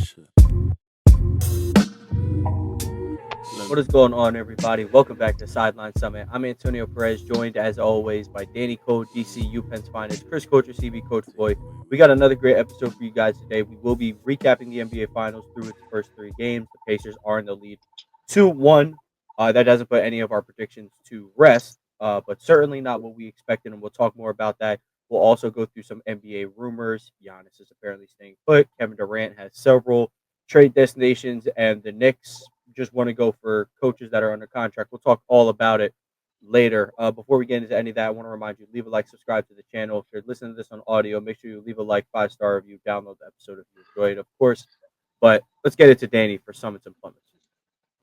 shit. What is going on, everybody? Welcome back to Sideline Summit. I'm Antonio Perez, joined as always by Danny Cole, DCU Penn's finest, Chris Coach, CB Coach Floyd. We got another great episode for you guys today. We will be recapping the NBA Finals through its first three games. The Pacers are in the lead 2-1. That doesn't put any of our predictions to rest, but certainly not what we expected, and we'll talk more about that. We'll also go through some NBA rumors. Giannis is apparently staying put. Kevin Durant has several trade destinations, and the Knicks just want to go for coaches that are under contract. We'll talk all about it later. Before we get into any of that, I want to remind you, leave a like, subscribe to the channel. If you're listening to this on audio, make sure you leave a like, 5-star review, download the episode if you enjoyed it, of course. But let's get it to Danny for Summits and Plummets.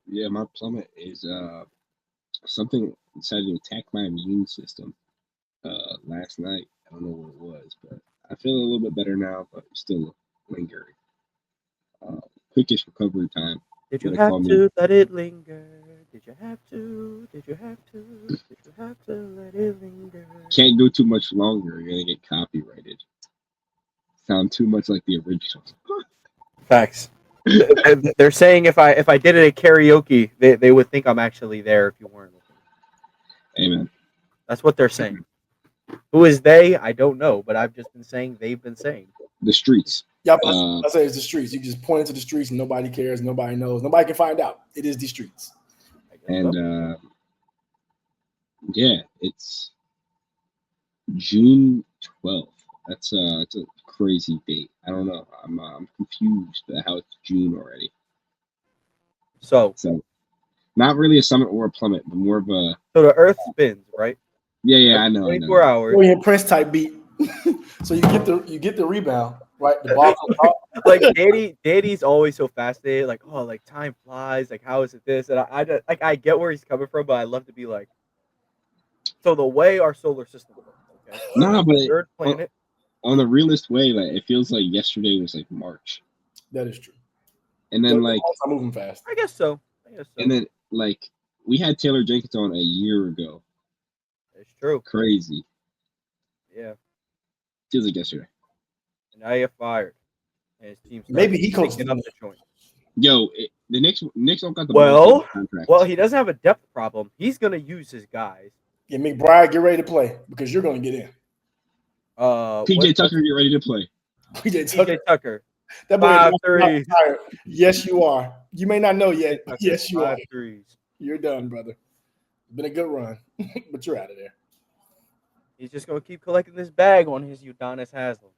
Yeah, my plummet is something decided to attack my immune system last night. I don't know what it was, but I feel a little bit better now, but still lingering. Quickest recovery time. Did you have to let it linger? Did you have to? Did you have to? Did you have to let it linger? Can't go too much longer. You're gonna get copyrighted. Sound too much like the original. Facts. They're saying if I did it at karaoke, they would think I'm actually there if you weren't looking. Amen. That's what they're saying. Who is they? I don't know, but I've just been saying they've been saying. The streets. Yep, I say it's the streets. You just point into the streets and nobody cares, nobody knows, nobody can find out. It is the streets. And yeah, it's June 12th. That's a crazy date. I don't know. I'm confused at how it's June already. So not really a summit or a plummet, but more of a. So the Earth spins, right? Yeah, I know. 24 hours. Well, Prince type beat. So you get the rebound, right? The ball like Danny's always so fascinated, like, oh, like time flies, like how is it this? And I get where he's coming from, but I love to be like, so the way our solar system works, okay? No, but third planet. On the realist way, like it feels like yesterday was like March. That is true. And then like I'm moving fast. I guess so. And then like we had Taylor Jenkins on a year ago. It's true. Crazy. Yeah. Feels like yesterday. And now you're fired. And his team's maybe he coached up the joint. Yo, the Knicks don't got the contract. Well, he doesn't have a depth problem. He's gonna use his guys. Yeah, McBride, get ready to play because you're gonna get in. PJ Tucker, get ready to play. PJ Tucker. That boy is tired. Yes, you are. You may not know yet. Yes, you are. Threes. You're done, brother. Been a good run, but you're out of there. He's just gonna keep collecting this bag on his Udonis Haslem.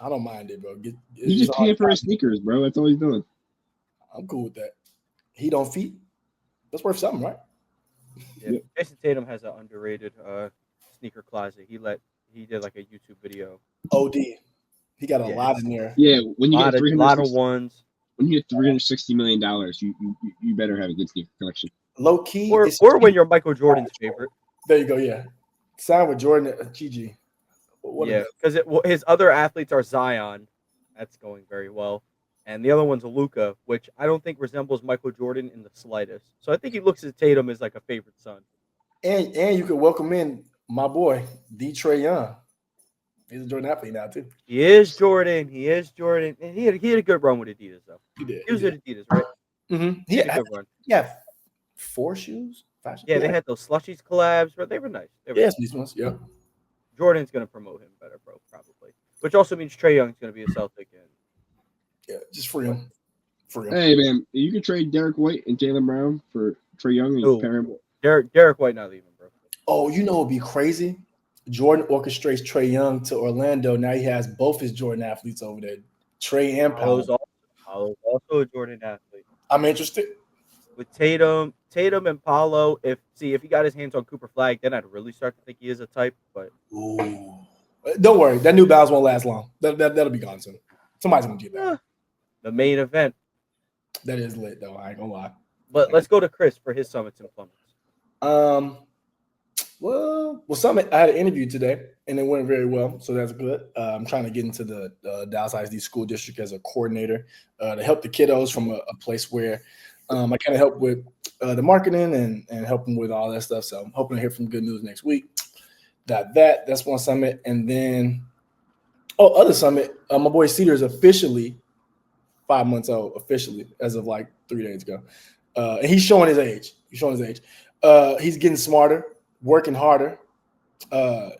I don't mind it, bro. He's just paying for his sneakers, bro. That's all he's doing. I'm cool with that. He don't feet. That's worth something, right? Yeah. Yep. Jason Tatum has an underrated sneaker closet. He did like a YouTube video. OD. He got a lot in there. Yeah, when you get a lot of ones. When you get $360 million, you better have a good sneaker collection. Low key, or when you're Michael Jordan's favorite. There you go. Yeah, sign with Jordan at GG. Yeah, because his other athletes are Zion. That's going very well. And the other one's Luka, which I don't think resembles Michael Jordan in the slightest. So I think he looks at Tatum as like a favorite son. And you could welcome in my boy, Trey Young. He's a Jordan athlete now, too. He is Jordan. And he had a good run with Adidas, though. He did. He was at Adidas, right? Mm-hmm. He had a good run. Yeah. 4 shoes? 5 shoes? Yeah, they had those Slushies collabs, but they were nice. These ones, yeah. Jordan's going to promote him better, bro, probably. Which also means Trae Young's going to be a Celtic. Yeah, just free him. Hey, man, you can trade Derek White and Jaylen Brown for Trae Young and you pair him. Derek White not leaving, bro. Oh, you know what would be crazy? Jordan orchestrates Trae Young to Orlando. Now he has both his Jordan athletes over there, Trae and Paolo. Paolo's also a Jordan athlete. I'm interested. With Tatum and Paolo, if he got his hands on Cooper Flag, then I'd really start to think he is a type. But don't worry, that New Balance won't last long. That'll be gone soon. Somebody's gonna do that. The main event. That is lit, though. I ain't gonna lie. But let's go to Chris for his Summits and Plummets. Well, Summit. I had an interview today, and it went very well, so that's good. I'm trying to get into the Dallas ISD school district as a coordinator to help the kiddos from a place where I kind of help with the marketing and help them with all that stuff. So I'm hoping to hear some good news next week. That's one summit, and then other summit. My boy Cedar is officially 5 months old officially as of like 3 days ago. And he's showing his age. He's getting smarter, working harder.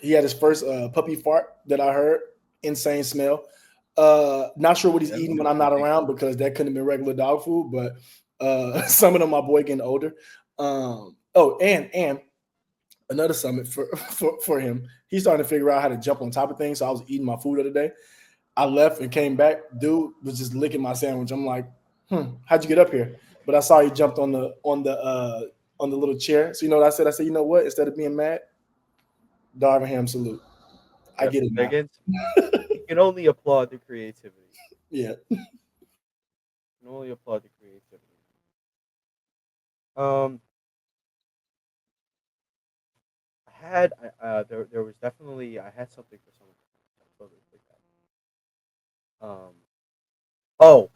He had his first puppy fart that I heard. Insane smell. Not sure what he's eating when I'm not around because that couldn't have been regular dog food, but some of them, my boy getting older. And another summit for him. He's starting to figure out how to jump on top of things. So I was eating my food the other day. I left and came back. Dude was just licking my sandwich. I'm like, how'd you get up here? But I saw he jumped on the little chair. So you know what I said? I said, you know what? Instead of being mad, Darvin Ham salute. I get it now. You can only applaud the creativity. Yeah. You can only applaud the creativity. There was definitely I had something for someone.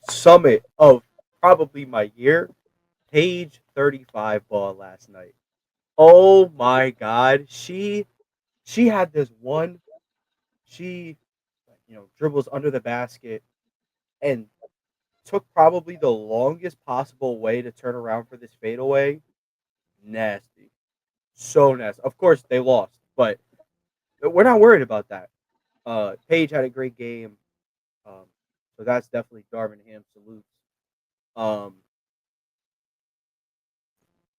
Summit of probably my year, Page 35 ball last night. Oh my God, she had this one. She, dribbles under the basket and took probably the longest possible way to turn around for this fadeaway. Nasty, so nasty. Of course, they lost, but we're not worried about that. Paige had a great game, so that's definitely Darvin Ham salutes.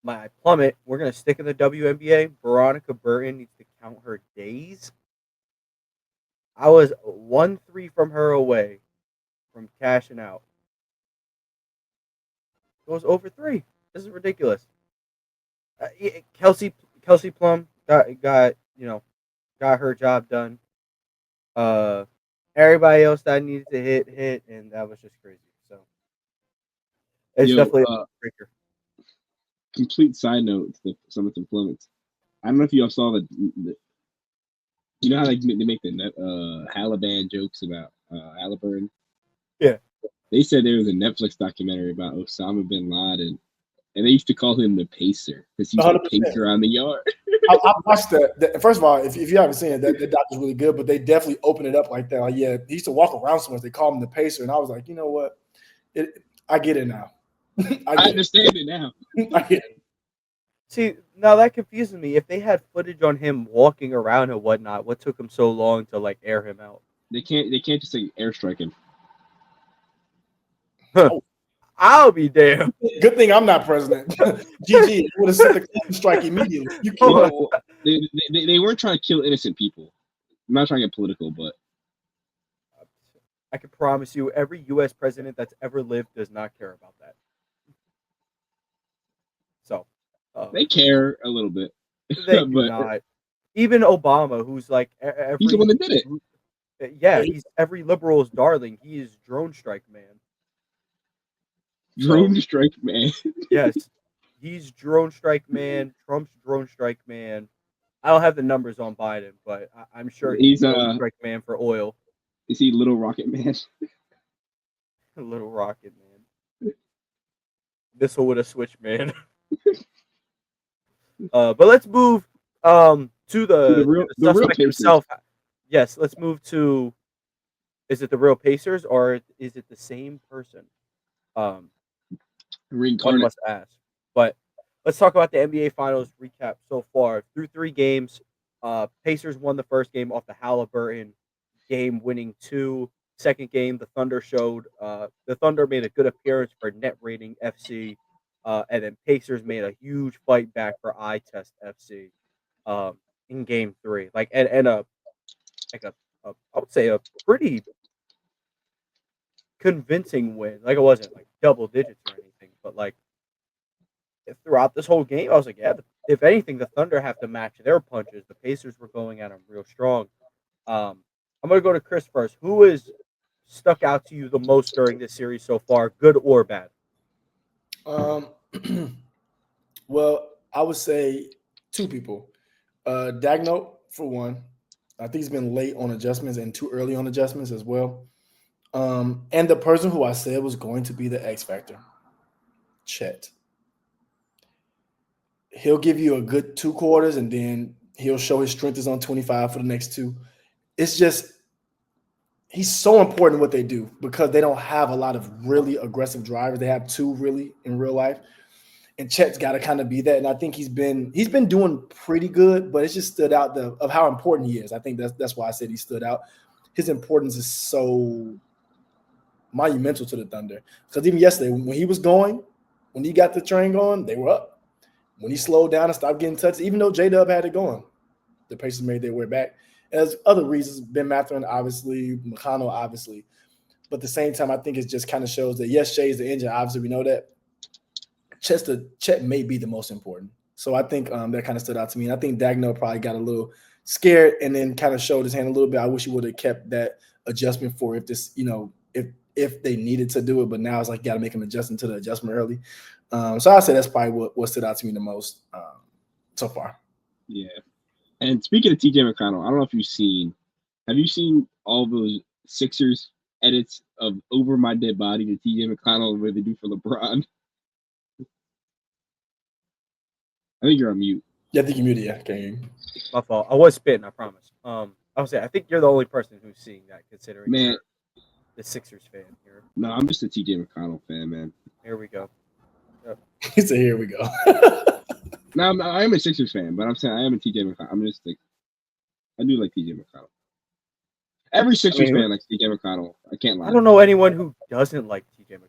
My plummet. We're gonna stick in the WNBA. Veronica Burton needs to count her days. I was 1-3 from her away from cashing out. It was over 3. This is ridiculous. Kelsey Plum got her job done. Everybody else that needed to hit, and that was just crazy. So it's definitely a breaker. Complete side note to the Summits and Plummets. I don't know if y'all saw the you know how they make the Halliburton jokes about Halliburton? Yeah. They said there was a Netflix documentary about Osama bin Laden, and they used to call him the Pacer because he's a pacer on the yard. I watched that. First of all, if you haven't seen it, that doc is really good, but they definitely open it up like that. Like, yeah, he used to walk around so much. They call him the Pacer, and I was like, you know what? I get it now. I understand it now. I get it. See, now that confuses me. If they had footage on him walking around and whatnot, what took him so long to air him out? They can't just airstrike him. Huh. I'll be damned. Good thing I'm not president. GG would have sent the strike immediately. They weren't trying to kill innocent people. I'm not trying to get political, but I can promise you, every U.S. president that's ever lived does not care about that. So they care a little bit. They do not. Even Obama, who's like he's the one that did it. Yeah, he's every liberal's darling. He is drone strike man. Drone strike man. Yes, he's drone strike man. Trump's drone strike man. I don't have the numbers on Biden, but I'm sure he's drone strike man for oil. Is he Little Rocket Man? Little Rocket Man. Missile with a switch, man. But let's move to the real suspect Pacers. himself. Yes, let's move to. Is it the real Pacers or is it the same person? One must ask. But let's talk about the NBA Finals recap so far. Through 3 games, Pacers won the first game off the Halliburton game, winning 2. Second game, the Thunder showed. The Thunder made a good appearance for net rating FC, and then Pacers made a huge fight back for eye test FC in Game 3. I would say a pretty convincing win. It wasn't double digits or anything, but throughout this whole game, I was like, yeah. If anything, the Thunder have to match their punches. The Pacers were going at them real strong. I'm gonna go to Chris first. Who has stuck out to you the most during this series so far, good or bad? Well, I would say 2 people. Dagno, for one. I think he's been late on adjustments and too early on adjustments as well. And the person who I said was going to be the X factor, Chet. He'll give you a good 2 quarters, and then he'll show his strength is on 25 for the next 2. It's just he's so important in what they do because they don't have a lot of really aggressive drivers. They have two really in real life. And Chet's got to kind of be that. And I think he's been doing pretty good, but it's just stood out of how important he is. I think that's why I said he stood out. His importance is so monumental to the Thunder. Because even yesterday, when he was going, when he got the train going, they were up. When he slowed down and stopped getting touched, even though J-Dub had it going, the Pacers made their way back. And there's other reasons, Ben Mathurin, obviously, McConnell, obviously. But at the same time, I think it just kind of shows that, yes, Shea is the engine. Obviously, we know that. Chet may be the most important. So I think that kind of stood out to me. And I think Dagno probably got a little scared and then kind of showed his hand a little bit. I wish he would have kept that adjustment for if this, if they needed to do it. But now it's like, got to make an adjustment to the adjustment early. So I say that's probably what stood out to me the most so far. Yeah. And speaking of TJ McConnell, I don't know if have you seen all those Sixers edits of Over My Dead Body to TJ McConnell where they do for LeBron? I think you're on mute. Yeah, I think you muted. Yeah, okay. My fault. I was spitting, I promise. I was saying, I think you're the only person who's seeing that, considering Man, the Sixers fan here. No, I'm just a TJ McConnell fan, man. Here we go. Yep. He said, "Here we go." No, I am a Sixers fan, but I'm saying I am a TJ McConnell. I'm just like, I do like TJ McConnell. Every Sixers fan likes TJ McConnell. I can't lie. I don't know anyone who doesn't like TJ McConnell.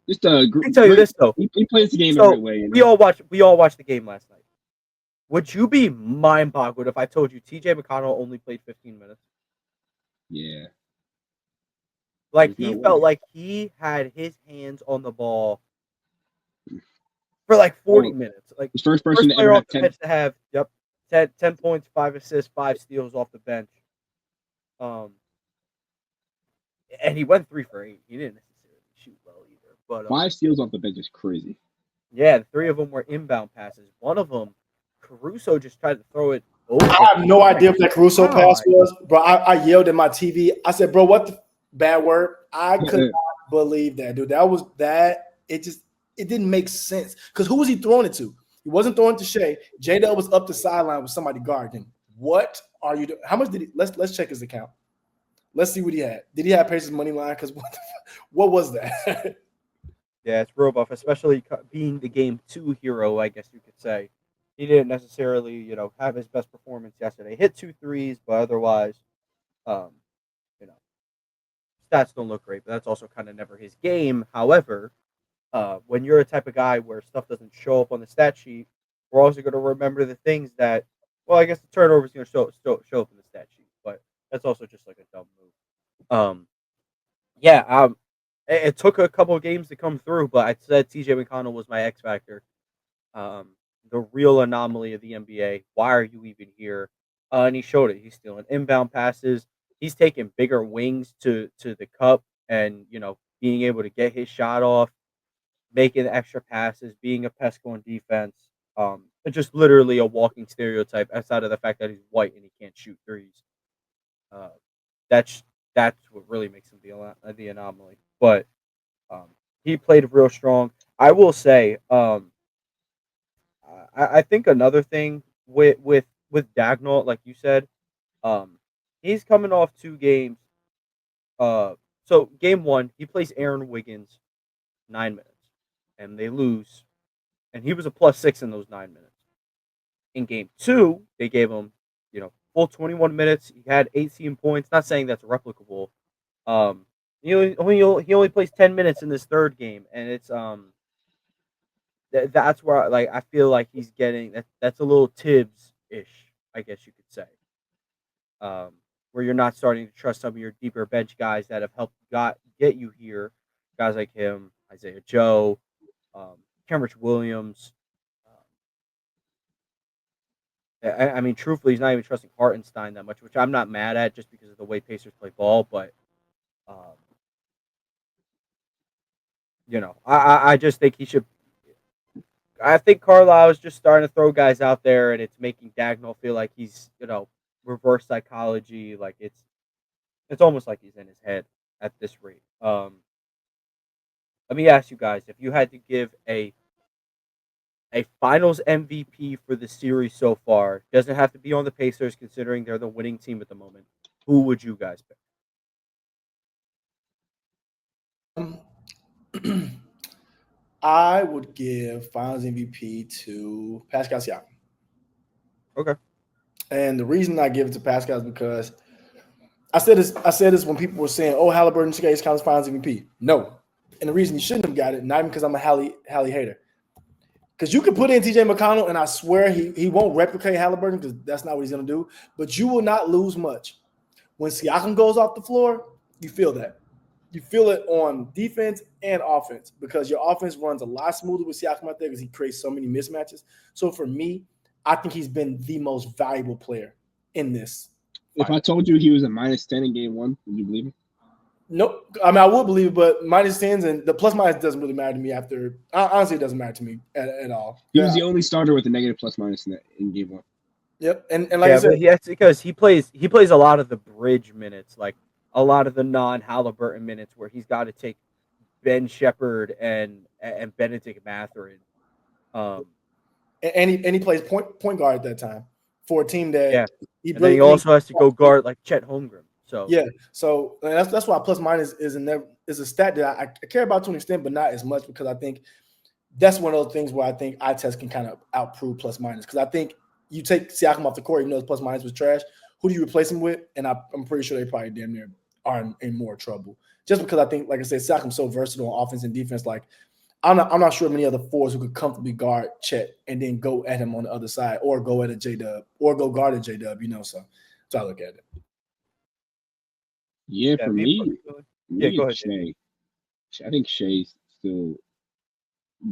Just I can tell you this though. He plays the game the right way. We all watched the game last night. Would you be mind boggled if I told you TJ McConnell only played 15 minutes? Yeah. Like he felt like he had his hands on the ball for like 40 minutes. Like the first person to ever have 10 points, 5 assists, 5 steals off the bench. And he went 3 for 8. He didn't necessarily shoot well either. But 5 steals off the bench is crazy. Yeah, 3 of them were inbound passes. One of them, Caruso just tried to throw it over. I have no idea what that Caruso pass was, bro. I yelled at my TV. I said, "Bro, what the bad word?" I could not believe that, dude. It didn't make sense. Because who was he throwing it to? He wasn't throwing it to Shea. J-Dub was up the sideline with somebody guarding. What are you doing? How much did he? Let's check his account. Let's see what he had. Did he have Pacers money line? Because what was that? Yeah, it's real buff, especially being the game 2 hero, I guess you could say. He didn't necessarily, have his best performance yesterday. Hit 2 threes, but otherwise, stats don't look great. But that's also kind of never his game. However, when you're a type of guy where stuff doesn't show up on the stat sheet, we're also going to remember the things that, well, I guess the turnover is going to show up in the stat sheet. But that's also just like a dumb move. It took a couple of games to come through, but I said TJ McConnell was my X factor. The real anomaly of the NBA. Why are you even here? And he showed it. He's stealing inbound passes. He's taking bigger wings to the cup and, being able to get his shot off, making extra passes, being a pest on defense. Just literally a walking stereotype outside of the fact that he's white and he can't shoot threes. That's what really makes him the anomaly. But he played real strong. I will say, I think another thing with Dagnall, like you said, he's coming off 2 games. So game 1, he plays Aaron Wiggins 9 minutes, and they lose, and he was a +6 in those 9 minutes. In game 2, they gave him, full 21 minutes. He had 18 points. Not saying that's replicable. He only plays 10 minutes in this 3rd game, and it's that's where I feel like he's getting that's a little Tibbs-ish, I guess you could say. Where you're not starting to trust some of your deeper bench guys that have helped get you here, guys like him, Isaiah Joe, Kenrich Williams. I mean, truthfully, he's not even trusting Hartenstein that much, which I'm not mad at just because of the way Pacers play ball. But, I just think he should. I think Carlisle is just starting to throw guys out there, and it's making Dagnall feel like he's, reverse psychology. Like it's almost like he's in his head at this rate. Let me ask you guys, if you had to give a Finals MVP for the series so far, doesn't have to be on the Pacers, considering they're the winning team at the moment. Who would you guys pick? I would give Finals MVP to Pascal Siakam. Okay. And the reason I give it to Pascal is because I said this when people were saying, "Oh, Halliburton should get his Conference Finals MVP." No, and the reason he shouldn't have got it, not even because I'm a Hallie hater, because you can put in T.J. McConnell, and I swear he won't replicate Halliburton because that's not what he's going to do. But you will not lose much when Siakam goes off the floor. You feel that. You feel it on defense and offense because your offense runs a lot smoother with Siakam out there because he creates so many mismatches. So for me, I think he's been the most valuable player in this. If I told you he was a -10 in game 1, would you believe me? Nope. I mean, I would believe it, but -10s and the plus minus doesn't really matter to me after. Honestly, it doesn't matter to me at all. He was the only starter with a negative plus-minus in game 1. Yep. And like I said, but that's because he plays a lot of the bridge minutes, like a lot of the non-Halliburton minutes where he's got to take Ben Shepherd and Benedict Mathurin. And he plays point guard at that time for a team that Yeah. And then he also has to go guard like Chet Holmgren. So yeah, so that's why plus minus is a stat that I care about to an extent, but not as much because I think that's one of those things where I think eye test can kind of outprove plus minus because I think you take Siakam off the court, even though his plus minus was trash. Who do you replace him with? And I'm pretty sure they probably damn near are in more trouble just because I think, like I said, Siakam's so versatile on offense and defense. Like I'm not sure many other fours who could comfortably guard Chet and then go at him on the other side or go at a J-Dub or go guard a J-Dub, so I look at it. Yeah, for me, go ahead. Shea. I think Shea's still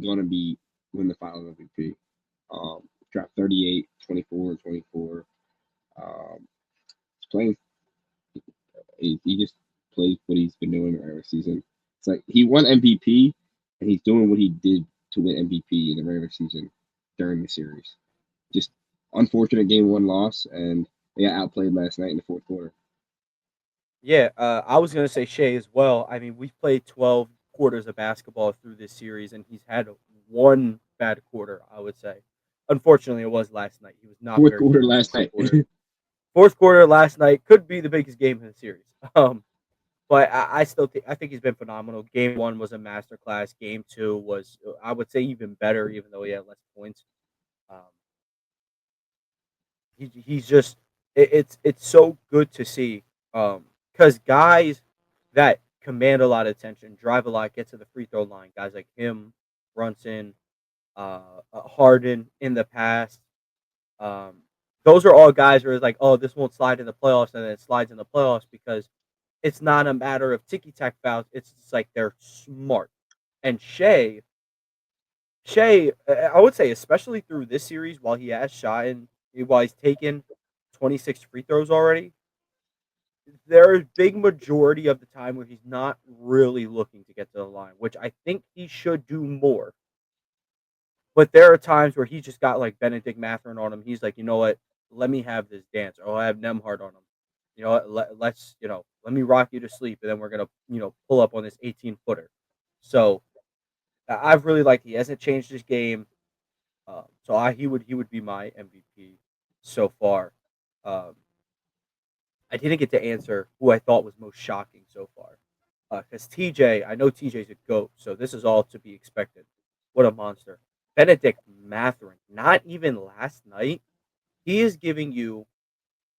gonna win the Finals MVP. Dropped 38, 24, 24. He's playing. He just plays what he's been doing the regular season. It's like he won MVP, and he's doing what he did to win MVP in the regular season during the series. Just unfortunate game 1 loss, and they got outplayed last night in the fourth quarter. Yeah, I was going to say Shea as well. I mean, we've played 12 quarters of basketball through this series, and he's had one bad quarter, I would say. Unfortunately, it was last night. He was not Fourth very quarter good last night. Fourth quarter last night could be the biggest game in the series. But I still think he's been phenomenal. Game 1 was a masterclass. Game 2 was, I would say, even better, even though he had less points. Um, he's just it's so good to see because guys that command a lot of attention, drive a lot, get to the free throw line. Guys like him, Brunson, Harden in the past. Um, those are all guys where it's like, oh, this won't slide in the playoffs, and then it slides in the playoffs because it's not a matter of ticky tack fouls. It's just like they're smart. And Shea, I would say, especially through this series, while he has shot and while he's taken 26 free throws already, there is big majority of the time where he's not really looking to get to the line, which I think he should do more. But there are times where he just got like Benedict Mathurin on him. He's like, you know what? Let me have this dance. Or I have Nemhard on him. You know what? Let's let me rock you to sleep, and then we're gonna pull up on this 18-footer. So I've really liked. He hasn't changed his game. So he would be my MVP so far. Um, I didn't get to answer who I thought was most shocking so far. Because TJ, I know TJ's a GOAT, so this is all to be expected. What a monster. Benedict Mathurin, not even last night, he is giving you,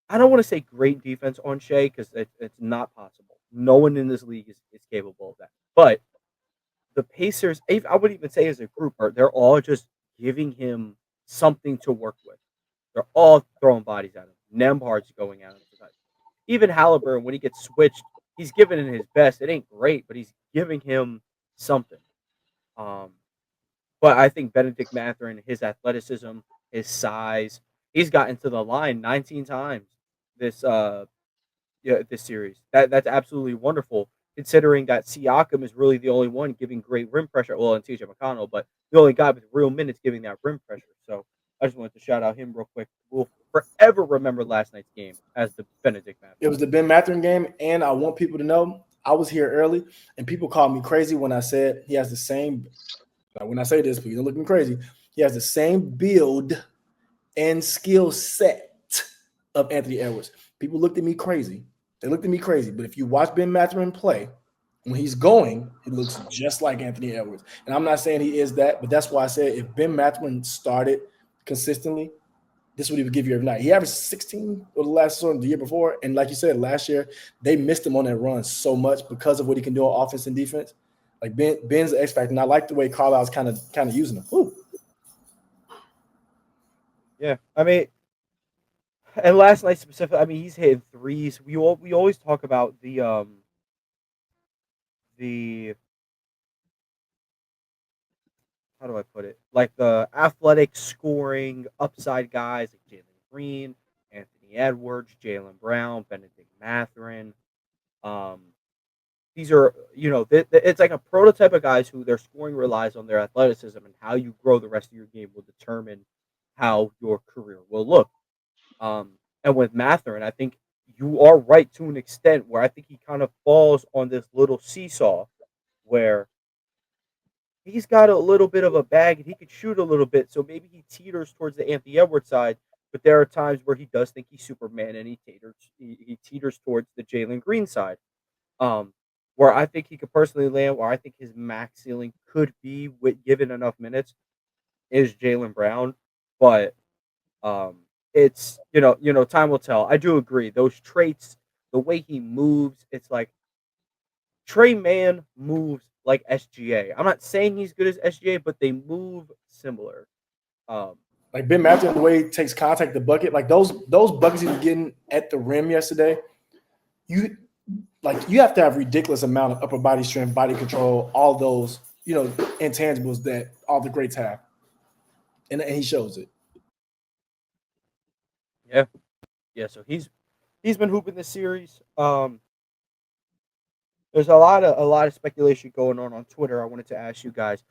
I don't want to say great defense on Shea because it's not possible. No one in this league is capable of that. But the Pacers, I would even say as a group, they're all just giving him something to work with. They're all throwing bodies at him. Nembhard's going at him sometimes. Even Halliburton, when he gets switched, he's giving it his best. It ain't great, but he's giving him something. But I think Benedict Mathurin, his athleticism, his size, he's gotten to the line 19 times this this series. That's absolutely wonderful, considering that Siakam is really the only one giving great rim pressure. Well, and TJ McConnell, but the only guy with real minutes giving that rim pressure. So I just wanted to shout out him real quick. We'll forever remember last night's game as the Benedict Mathurin. It was the Ben Mathurin game, and I want people to know I was here early, and people called me crazy when I said he has the same. When I say this, please don't look me crazy. He has the same build and skill set of Anthony Edwards. People looked at me crazy. They looked at me crazy. But if you watch Ben Mathurin play, When he's going, he looks just like Anthony Edwards. And I'm not saying he is that, but that's why I said if Ben Mathurin started consistently, this is what he would give you every night. He averaged 16 or the last one the year before. And like you said, last year, they missed him on that run so much because of what he can do on offense and defense. Like Ben's the X factor. And I like the way Carlisle's kind of using him. Ooh. Yeah, I mean, and last night specifically, I mean, he's hitting threes. We always talk about the how do I put it? Like the athletic scoring upside guys like Jalen Green, Anthony Edwards, Jalen Brown, Benedict Mathurin. Um, these are it's like a prototype of guys who their scoring relies on their athleticism, and how you grow the rest of your game will determine how your career will look. And with Mathurin, I think you are right to an extent where I think he kind of falls on this little seesaw where he's got a little bit of a bag and he could shoot a little bit. So maybe he teeters towards the Anthony Edwards side, but there are times where he does think he's Superman and he teeters towards the Jalen Green side. Um, where I think he could personally land, where I think his max ceiling could be with given enough minutes, is Jalen Brown. But um, it's time will tell. I do agree those traits, the way he moves, it's like Trey Man moves like SGA. I'm not saying he's good as SGA, but they move similar. Um, Like Ben Mathurin, the way he takes contact the bucket, like those buckets he was getting at the rim yesterday, you have to have ridiculous amount of upper body strength, body control, all those intangibles that all the greats have, and he shows it. yeah, yeah. So he's been hooping this series. There's a lot of speculation going on Twitter. I wanted to ask you guys: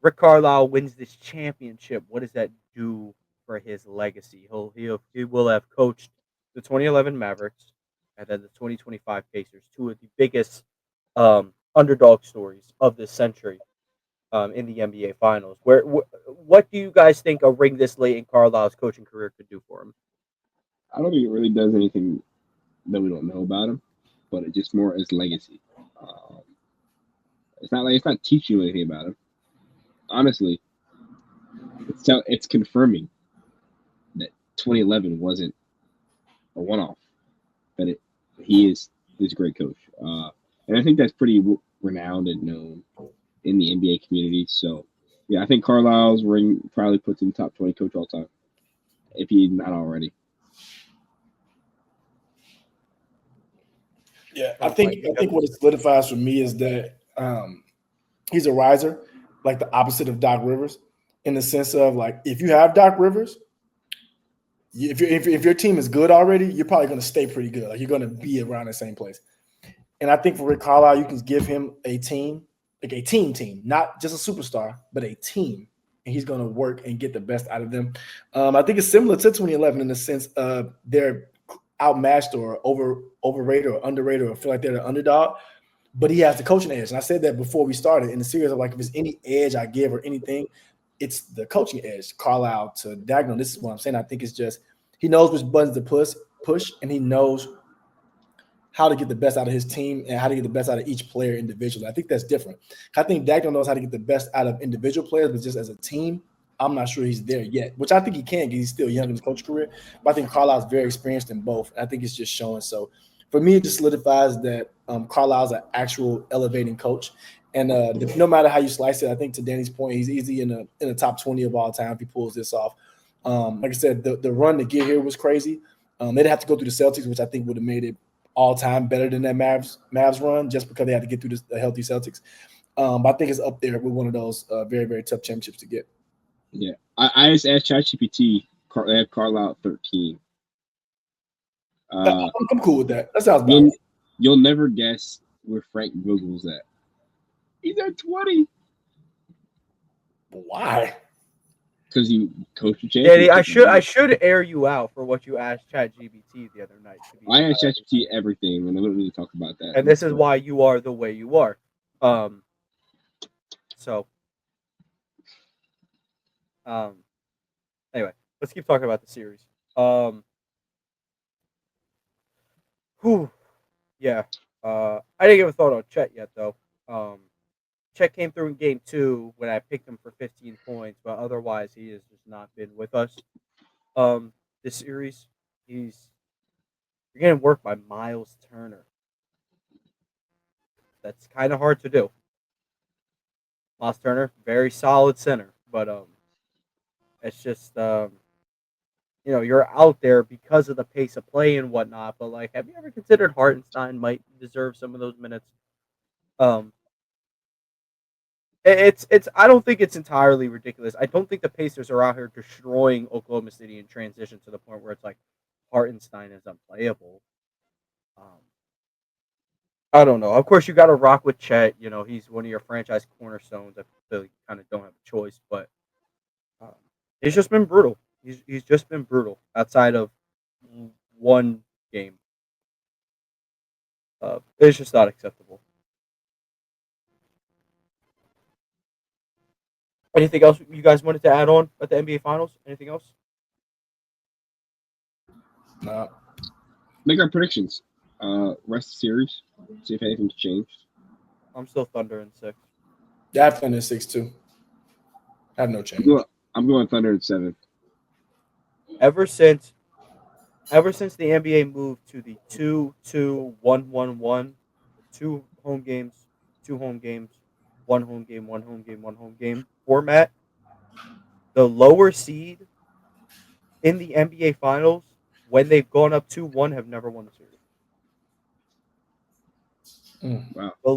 Rick Carlisle wins this championship. What does that do for his legacy? He will have coached the 2011 Mavericks and then the 2025 Pacers, two of the biggest underdog stories of this century in the NBA Finals. What do you guys think a ring this late in Carlisle's coaching career could do for him? I don't think it really does anything that we don't know about him, but it just more as legacy. Um, it's not teaching you anything about him. Honestly, it's confirming that 2011 wasn't a one-off. That he is this great coach, and I think that's pretty renowned and known in the NBA community. So, yeah, I think Carlisle's ring probably puts him top 20 coach all time, if he's not already. Yeah, I think what it solidifies for me is that he's a riser, like the opposite of Doc Rivers, in the sense of like if you have Doc Rivers, if your team is good already, you're probably going to stay pretty good. Like you're going to be around the same place. And I think for Rick Carlisle, you can give him a team, like a team, not just a superstar, but a team, and he's going to work and get the best out of them. I think it's similar to 2011 in the sense they're outmatched or overrated or underrated or feel like they're the underdog, but he has the coaching edge. And I said that before we started in the series of like, if there's any edge I give or anything, it's the coaching edge. Carlisle to Dagno, this is what I'm saying. I think it's just he knows which buttons to push, and he knows how to get the best out of his team and how to get the best out of each player individually. I think that's different. I think Dagno knows how to get the best out of individual players, but just as a team, I'm not sure he's there yet, which I think he can because he's still young in his coach career. But I think Carlisle's very experienced in both. I think it's just showing. So for me, it just solidifies that Carlisle's an actual elevating coach. And no matter how you slice it, I think to Danny's point, he's easy in the top 20 of all time if he pulls this off. Like I said, the run to get here was crazy. They'd have to go through the Celtics, which I think would have made it all time better than that Mavs run, just because they had to get through the healthy Celtics. But I think it's up there with one of those very, very tough championships to get. Yeah, I just asked ChatGPT. They have Carlisle at 13. I'm cool with that. That sounds about right. You'll never guess where Frank Vogel's at. He's at 20. Why? Because he coached a championship. I should air you out for what you asked ChatGPT the other night. I asked ChatGPT everything, and I don't really talk about that. And this is why you are the way you are. So, anyway, let's keep talking about the series. Yeah. I didn't give a thought on Chet yet, though. Chet came through in game 2 when I picked him for 15 points, but otherwise he has just not been with us. This series, he's you're getting worked by Miles Turner. That's kind of hard to do. Miles Turner, very solid center, but it's just you're out there because of the pace of play and whatnot. But like, have you ever considered Hartenstein might deserve some of those minutes? Um, it's I don't think it's entirely ridiculous. I don't think the Pacers are out here destroying Oklahoma City in transition to the point where it's like Hartenstein is unplayable. Um, I don't know. Of course, you got to rock with Chet. He's one of your franchise cornerstones. I feel like you kind of don't have a choice, but um, he's just been brutal. He's just been brutal outside of one game. It's just not acceptable. Anything else you guys wanted to add on at the NBA Finals? Anything else? No. Make our predictions. Rest of the series. See if anything's changed. I'm still Thunder in 6. Yeah, I finished 6-2. Have no I'm change. going, I'm going Thunder in 7. Ever since the NBA moved to the 2-2-1-1-1, 2 home games, 2 home games, 1 home game, 1 home game, 1 home game format, the lower seed in the NBA Finals when they've gone up 2-1 have never won the series. Wow. The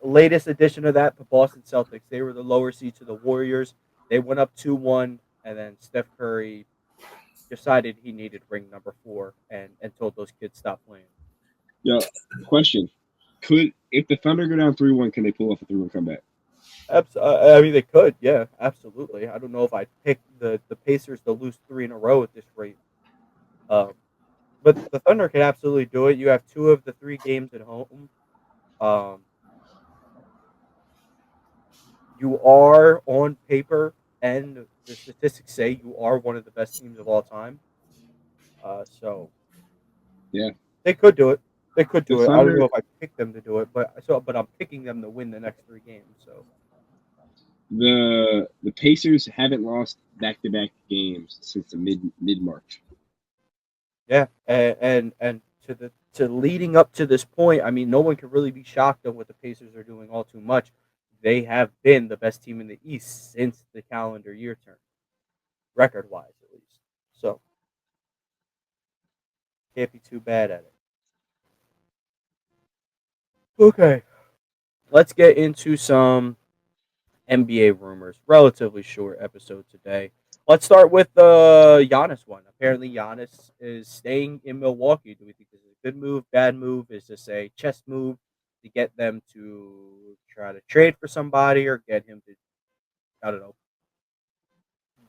latest edition of that, the Boston Celtics, they were the lower seed to the Warriors. They went up 2-1, and then Steph Curry decided he needed ring number 4 and told those kids stop playing. Yo, question. If the Thunder go down 3-1, can they pull off a 3-1 comeback? I mean, they could, yeah, absolutely. I don't know if I'd pick the Pacers to lose 3 in a row at this rate. But the Thunder can absolutely do it. You have 2 of the 3 games at home. Um, you are on paper, and the statistics say you are one of the best teams of all time. So Yeah. they could do it. They could The do it. I don't know Thunder, if I picked them to do it, but I'm picking them to win the next 3 games. So the Pacers haven't lost back-to-back games since the mid March. yeah, and to leading up to this point, I mean, no one can really be shocked at what the Pacers are doing all too much. They have been the best team in the East since the calendar year turn, record wise at least. So can't be too bad at it. Okay, let's get into some NBA rumors. Relatively short episode today. Let's start with the Giannis one. Apparently, Giannis is staying in Milwaukee. Do we think this is a good move, bad move? Is this a chess move to get them to try to trade for somebody or get him to, I don't know,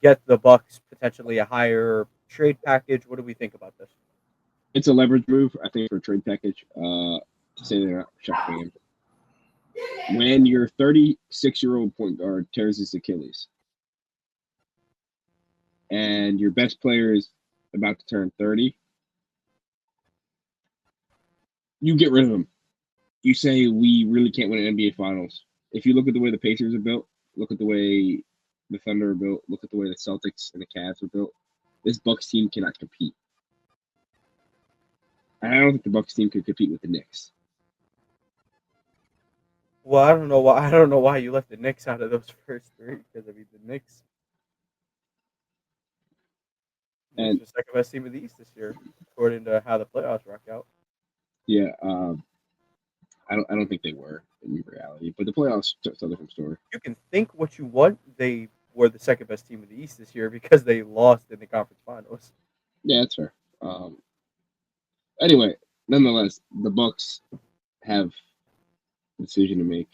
get the Bucks potentially a higher trade package? What do we think about this? It's a leverage move, I think, for a trade package. To say they're not Chuck fan. When your 36-year-old point guard tears his Achilles and your best player is about to turn 30, you get rid of him. You say we really can't win an NBA Finals. If you look at the way the Pacers are built, look at the way the Thunder are built, look at the way the Celtics and the Cavs are built, this Bucks team cannot compete. And I don't think the Bucks team could compete with the Knicks. Well, I don't know why. I don't know why you left the Knicks out of those first 3 because I mean the Knicks. Knicks And are the second best team in the East this year, according to how the playoffs rock out. yeah, I don't think they were in reality, but the playoffs it's a different story. You can think what you want. They were the second best team in the East this year because they lost in the conference finals. Yeah, that's fair. Anyway, nonetheless, the Bucks have a decision to make,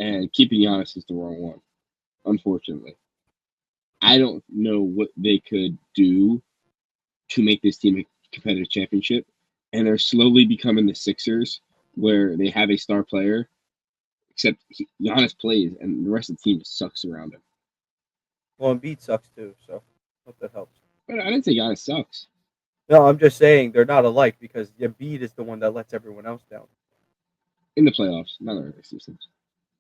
and keeping Giannis is the wrong one. Unfortunately, I don't know what they could do to make this team a competitive championship, and they're slowly becoming the Sixers, where they have a star player, except Giannis plays, and the rest of the team sucks around him. Well, Embiid sucks too, so hope that helps. But I didn't say Giannis sucks. No, I'm just saying they're not alike because Embiid is the one that lets everyone else down. In the playoffs, not the regular season.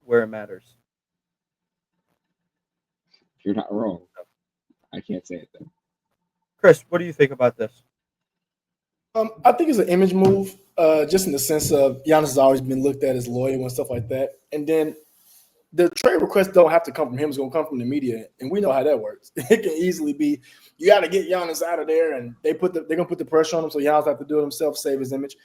where it matters. You're not wrong. I can't say it though. Chris, what do you think about this? I think it's an image move, just in the sense of Giannis has always been looked at as loyal and stuff like that. And then the trade requests don't have to come from him; it's going to come from the media, and we know how that works. It can easily be you got to get Giannis out of there, and they're going to put the pressure on him, so Giannis have to do it himself, save his image.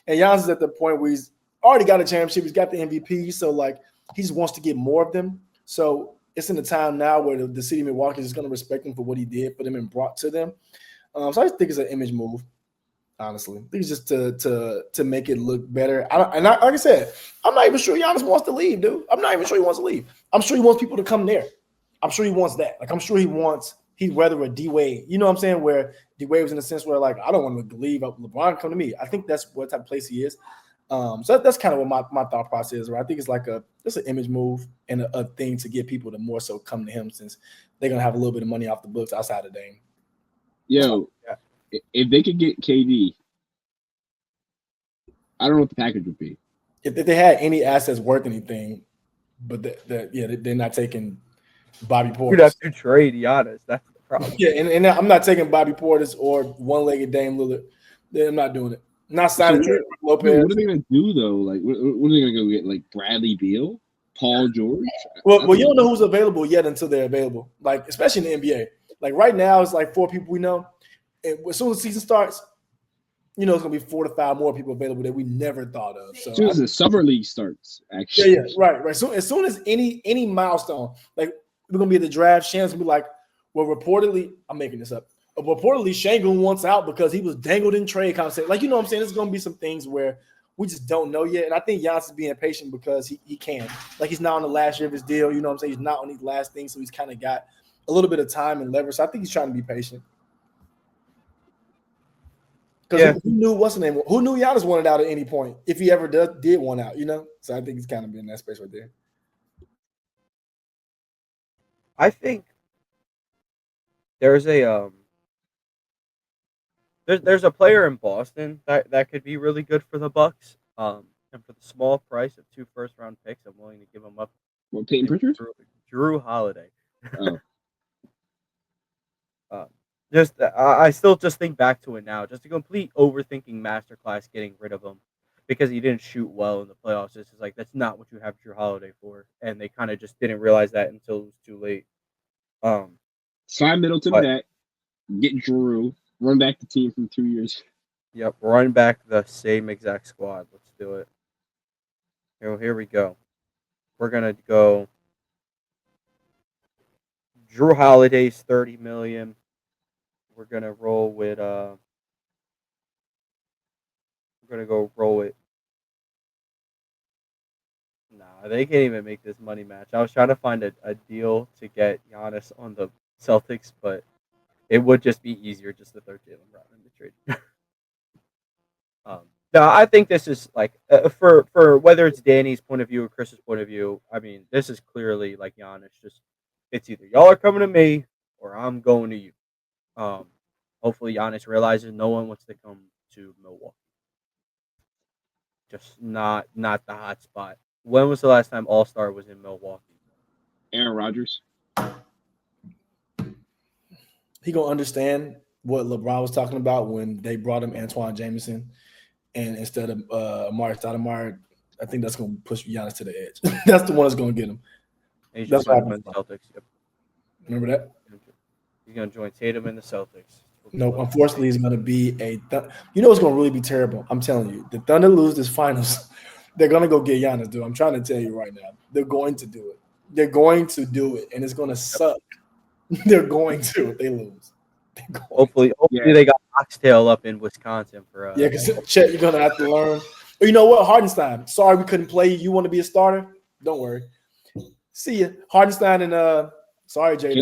And Giannis is at the point where he's already got a championship, he's got the MVP, so like he just wants to get more of them. So it's in the time now where the city of Milwaukee is going to respect him for what he did for them and brought to them. So I just think it's an image move. Honestly, I think it's just to make it look better. Like I said, I'm not even sure Giannis wants to leave, dude. I'm not even sure he wants to leave. I'm sure he wants people to come there. I'm sure he wants that. Like I'm sure he'd rather a D Wade. You know what I'm saying? Where D Wade was in a sense where like I don't want to leave. LeBron come to me. I think that's what type of place he is. So that's kind of what my thought process is. Right? I think it's like an image move and a thing to get people to more so come to him since they're gonna have a little bit of money off the books outside of Dame. Yo. Yeah. If they could get KD, I don't know what the package would be. If they had any assets worth anything, but they're not taking Bobby Portis. You'd have to trade Giannis. That's the problem. Yeah, and I'm not taking Bobby Portis or one-legged Dame Lillard. I'm not doing it. I'm not signing Lopez. What are they going to do though? Like, what are they going to go get? Like Bradley Beal, Paul George? Well, you don't know who's available yet until they're available. Like, especially in the NBA. Like right now, it's like 4 people we know. And as soon as the season starts, you know it's gonna be 4 to 5 more people available that we never thought of. So as soon as the summer league starts, actually. Yeah, right. So as soon as any milestone, like we're gonna be at the draft, Shannon's gonna be like, well, reportedly, I'm making this up. Reportedly, Shangun wants out because he was dangled in trade conversation. Like, you know what I'm saying? There's gonna be some things where we just don't know yet. And I think Giannis is being patient because he can. Like he's not on the last year of his deal, you know what I'm saying? He's not on these last things, so he's kind of got a little bit of time and leverage. So I think he's trying to be patient. Because who knew what's the name? Who knew Giannis wanted out at any point if he ever did want out, you know? So I think he's kind of in that space right there. I think there's a there's a player in Boston that could be really good for the Bucks. And for the small price of 2 first-round picks, I'm willing to give him up. What, Peyton Pritchard? Drew Holiday. Oh. I still just think back to it now. Just a complete overthinking masterclass getting rid of him because he didn't shoot well in the playoffs. It's just like that's not what you have Drew Holiday for, and they kind of just didn't realize that until it was too late. Sign Middleton back, get Drew, run back the team from 2 years. Yep, run back the same exact squad. Let's do it. Here we go. We're gonna go. Drew Holiday's $30 million. We're gonna roll with we're gonna go roll with. Nah, they can't even make this money match. I was trying to find a deal to get Giannis on the Celtics, but it would just be easier just to throw Jalen Brown in the trade. No, I think this is like for whether it's Danny's point of view or Chris's point of view. I mean, this is clearly like Giannis. Just it's either y'all are coming to me or I'm going to you. Hopefully Giannis realizes no one wants to come to Milwaukee. Just not the hot spot. When was the last time All-Star was in Milwaukee? Aaron Rodgers. He gonna understand what LeBron was talking about when they brought him Antoine Jameson, and instead of Amari Stoudemire, I think that's gonna push Giannis to the edge. That's the one that's gonna get him. That's what happened. Celtics. Yep. Remember that? He's gonna join Tatum in the Celtics. No, unfortunately, he's going to be you know what's going to really be terrible? I'm telling you. The Thunder lose this finals. They're going to go get Giannis, dude. I'm trying to tell you right now. They're going to do it. They're going to do it, and it's going to suck. They're going to if they lose. Hopefully they got Oxtail up in Wisconsin for because Chet, you're going to have to learn. Or you know what? Hardenstein. Sorry we couldn't play you. You want to be a starter? Don't worry. See ya. Hardenstein and sorry, J-Dub.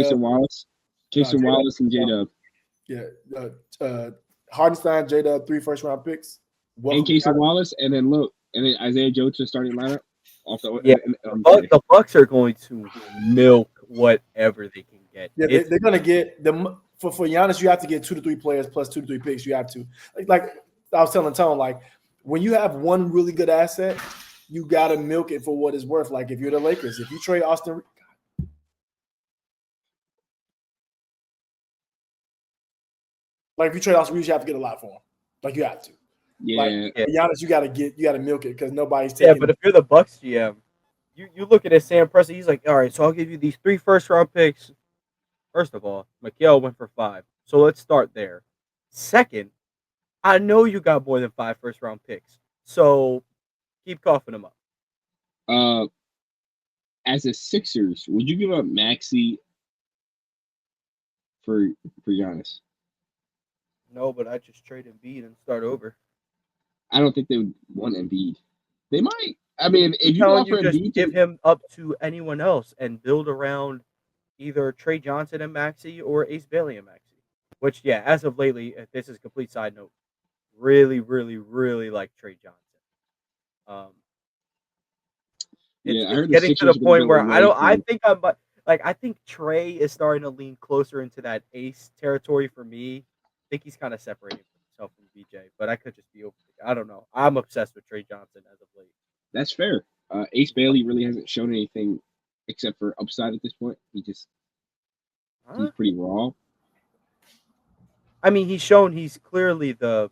Jason Wallace and J-Dub. Yeah, Hardenstein, J-Dub, 3 first-round picks. And Casey Wallace, and then Isaiah Joe to starting lineup. The Bucks are going to milk whatever they can get. Yeah, they're going to get them for Giannis. You have to get 2 to 3 players plus 2 to 3 picks. You have to like I was telling Tone, like when you have one really good asset, you gotta milk it for what it's worth. Like if you're the Lakers, if you trade Austin, like if you trade Austin Reeves, you have to get a lot for him. Like you have to. Yeah. Like Giannis, you gotta milk it because nobody's taking. Yeah, but if you're the Bucks GM, you look at Sam Presti, he's like, all right, so I'll give you these 3 first-round picks. First of all, Mikal went for 5, so let's start there. Second, I know you got more than 5 first-round picks, so keep coughing them up. As a Sixers, would you give up Maxey for Giannis? No, but I just trade Embiid and start over. I don't think they would want Embiid. They might. I mean, if you How offer you just Embiid give him up to anyone else and build around either Trey Johnson and Maxey or Ace Bailey and Maxey. Which, yeah, as of lately, this is a complete side note. Really, really, really like Trey Johnson. I heard It's getting to the Sixers are gonna point go where away I think Trey is starting to lean closer into that Ace territory for me. I think he's kind of separating himself from BJ, but I could just be over. I don't know. I'm obsessed with Trey Johnson as of late. That's fair. Ace Bailey really hasn't shown anything except for upside at this point. He's pretty raw. I mean, he's clearly the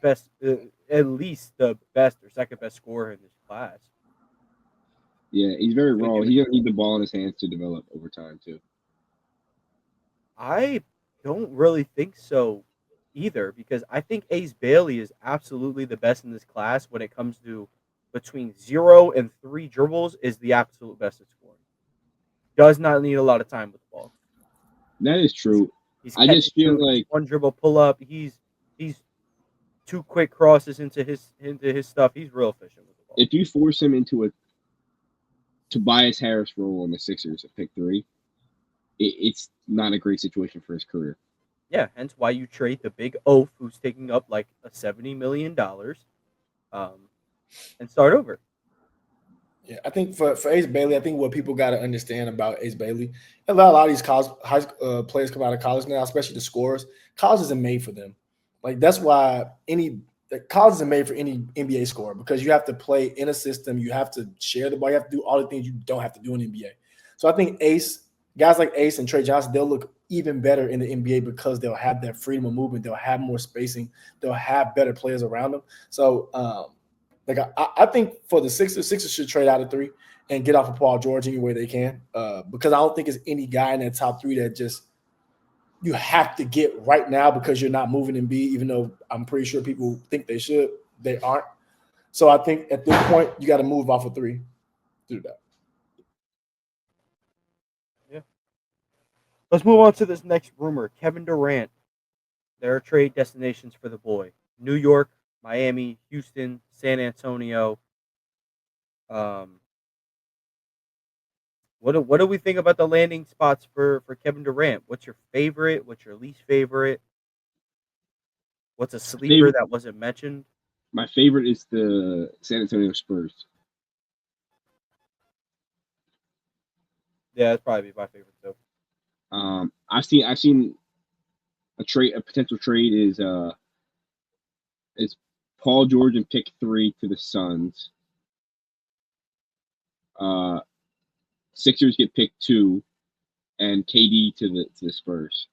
best, at least the best or second best scorer in this class. Yeah, he's very raw. He doesn't need the ball in his hands to develop over time, too. I don't really think so either, because I think Ace Bailey is absolutely the best in this class when it comes to between 0 and 3 dribbles is the absolute best at scoring. Does not need a lot of time with the ball. That is true. I just feel like one dribble pull up. He's 2 quick crosses into his stuff. He's real efficient with the ball. If you force him into a Tobias Harris role on the Sixers at pick 3, it's not a great situation for his career. Yeah, hence why you trade the big oaf who's taking up like a $70 million and start over. Yeah, I think for Ace Bailey, I think what people got to understand about Ace Bailey, a lot of these players come out of college now, especially the scorers. College isn't made for them. Like that's why college isn't made for any NBA scorer because you have to play in a system, you have to share the ball, you have to do all the things you don't have to do in the NBA. So I think guys like Ace and Trey Johnson, they'll look even better in the NBA because they'll have that freedom of movement, they'll have more spacing, they'll have better players around them. So I think for the Sixers should trade out of 3 and get off of Paul George any way they can because I don't think it's any guy in that top 3 that just you have to get right now because you're not moving Embiid, even though I'm pretty sure people think they should. They aren't. So I think at this point, you got to move off of 3 to do that. Yeah. Let's move on to this next rumor. Kevin Durant. There are trade destinations for the boy. New York, Miami, Houston, San Antonio. What do we think about the landing spots for Kevin Durant? What's your favorite? What's your least favorite? What's a sleeper that wasn't mentioned? My favorite is the San Antonio Spurs. Yeah, that's probably my favorite too. I've seen a potential trade is Paul George and pick 3 to the Suns. Sixers get pick 2 and KD to the Spurs.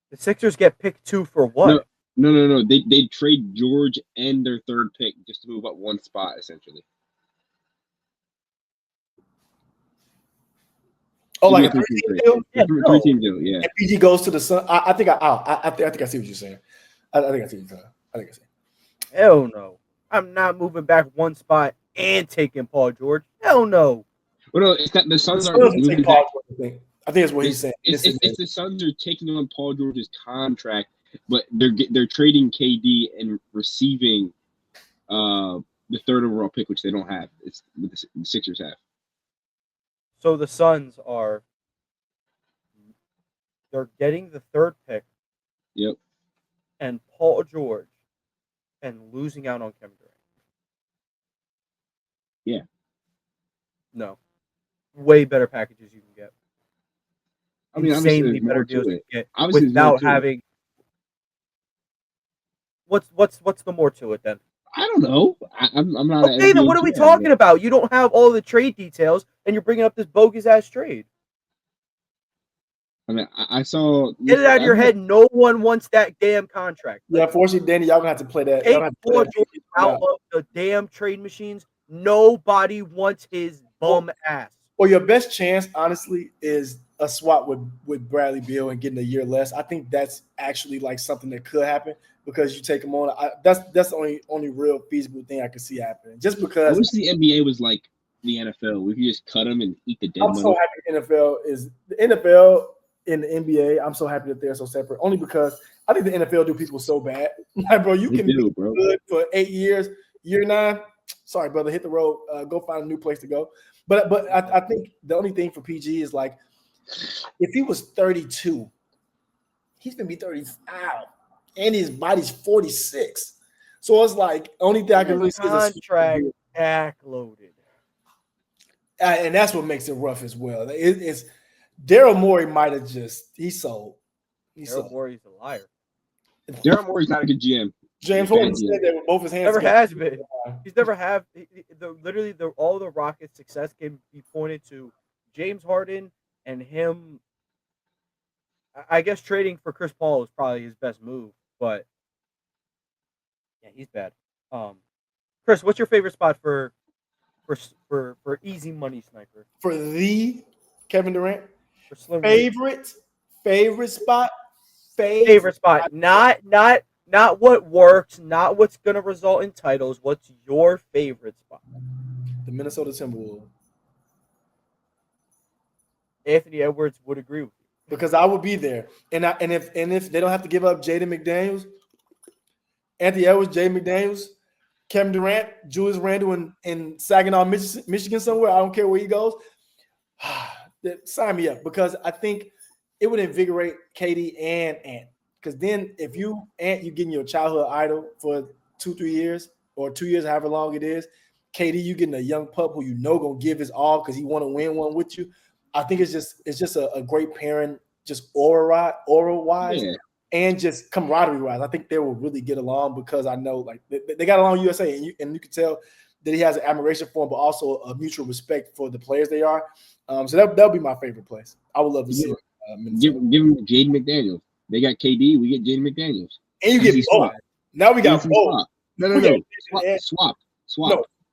The Sixers get pick 2 for what? No. They trade George and their 3rd pick just to move up 1 spot, essentially. Oh, like a 3-team deal? Yeah, 3-team deal. Yeah. And PG goes to the Sun. I think I see what you're saying. I think I see what you're saying. I think I see. Hell no. I'm not moving back 1 spot and taking Paul George. Hell no. Well, no, it's that the Suns are moving back. I think that's what he's saying. It's the Suns are taking on Paul George's contract, but they're trading KD and receiving the 3rd overall pick, which they don't have. It's what the Sixers have. So the Suns they're getting the 3rd pick. Yep. And Paul George and losing out on Kevin Durant. Yeah. No. Way better packages you can get. I mean, insanely better deals you can get obviously without having. What's the more to it then? I don't know. I'm not an Okay, then NBA what are we GM, talking about? You don't have all the trade details, and you're bringing up this bogus ass trade. I mean, I saw. Get it out of your I'm not- head. No one wants that damn contract. Yeah, unfortunately, Danny, y'all gonna have to play that. Y'all Take gonna have to play Paul that. George out of the damn trade machines. Nobody wants his bum ass. Well, your best chance, honestly, is a swap with Bradley Beal and getting a year less. I think that's actually like something that could happen because you take him on. That's the only real feasible thing I could see happening. Just I because wish the NBA was like the NFL. We could just cut them and eat the dead I'm money. so happy the NFL and the NBA. I'm so happy that they're so separate. Only because I think the NFL do people so bad. Like, bro, you They can do, be bro. good for 8 years. Year 9, sorry, brother, hit the road. Go find a new place to go. But I think the only thing for PG is like, if he was 32, he's gonna be 35, and his body's 46. So it's like only thing I can really see is a contract backloaded. and that's what makes it rough as well. It's Daryl Morey might have just he sold. Daryl Morey's a liar. Daryl Morey's not a good GM. James Harden said that with both his hands. Never together. has been. He's never have literally all the Rockets' success can be pointed to James Harden and him. I guess trading for Chris Paul is probably his best move, but yeah, he's bad. Chris, what's your favorite spot for easy money sniper? For the Kevin Durant For Slim favorite spot. favorite spot. Not what works, not what's gonna result in titles. What's your favorite spot? The Minnesota Timberwolves. Anthony Edwards would agree with you. Because I would be there. And if they don't have to give up Jaden McDaniels, Anthony Edwards, Jaden McDaniels, Kevin Durant, Julius Randle in Saginaw, Michigan somewhere, I don't care where he goes. Sign me up because I think it would invigorate KD and Ant. Because then if you getting your childhood idol for 2-3 years or 2 years, however long it is, KD, you getting a young pup who you know gonna give his all because he want to win one with you. I think it's just a great pairing, just aura wise, and just camaraderie wise. I think they will really get along because I know like they got along USA, and you can tell that he has an admiration for them, but also a mutual respect for the players they are. So that'll be my favorite place. I would love to see it. Give him Jaden McDaniels. They got KD. We get Jaden McDaniels. And you get both. Now we got both. No. Swap.